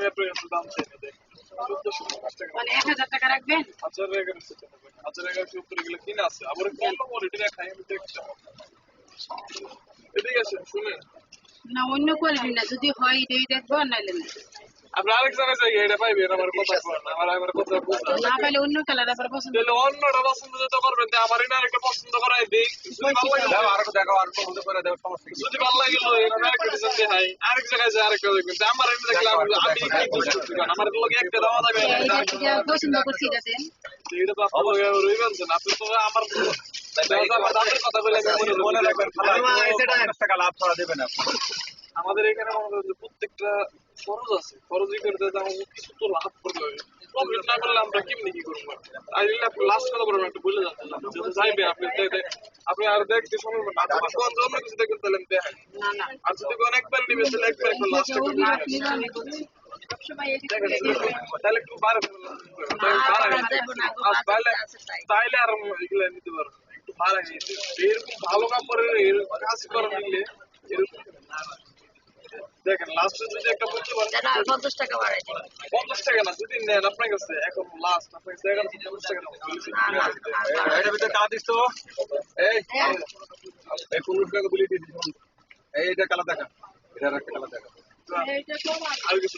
এত দাম চাই না, দেখ 1450 টাকা মানে 1000 টাকা রাখবেন? 1000 উপরে গেলে কিনা আছে আবার কম কোয়ালিটি দেখাই আমি দেখছি। এদিকে আসেন শুনেন, না অন্য কোয়ালিটি না, যদি হয় এটাই দেখবো আর নাইলে না। আপনি আরেক জায়গায় যাই এটা পাইবেন, আমার কথা বলেন, আমার কথা বুঝেন। না পাইলে অন্য কালার আবার পছন্দ তাহলে অন্যটা পছন্দ যেতে করবেন, তো আমার এটা আরেকটা পছন্দ করাই দিই, যদি ভালো লাগে দাও, আর দেখো আর পছন্দ করে দাও, সমস্যা কি, যদি ভালো লাগে এটা আরেকটা ডিজাইন দেখাই, আরেক জায়গায় যায় আরেকটা দেখবেন, তো আমার এটা দেখলে আমি কি করতে পারি, আমার লগে একটা দাও যাবে না, এটা পছন্দ করছি এটা দেন। এটা তো আপনার লগে রইবেন না, আপনি তো আমার দামের কথা বলে মনে রাখবেন, টাকা লাভ করা দেবেন আপনি। আমাদের এখানে প্রত্যেকটা খরচ আছে, খরচই করতে আমাদের কিছু তো লাভ করতে হবে, প্রফিট না করলে আমরা কেমনি কি করবো। আপনি লাস্ট কথা বলবেন, একটু বলে যাচ্ছেন যদি যাইবে আপনি আর দেখতে সময় আপনি কোন ধরনের কিছু দেখবেন তাহলে আমি দেখাই, না না আর যদি অনেকবার নিবেন তাহলে একবার একবার লাস্টে করবেন, সবসময় এদিক তাহলে একটু বাড়ে তাইলে আর এগুলো নিতে পারবেন, একটু ভাড়া নিতে এরকম ভালো কাপড়ের এরকম কাজ করে নিলে এরকম দেখেন লাস্টে যদি একটা বলতে পারেন 50 টাকা বাড়াই দিন। 50 টাকা না, যদি নেন আপনার কাছে এখন লাস্ট আপনার কাছে 50 টাকা এটার ভিতরে কালা দিস তো, এই 15 টাকা বলে দিয়ে দিন, এই এটা কালা দেখা, এটা একটা কালা দেখা, এইটা তো আর কিছু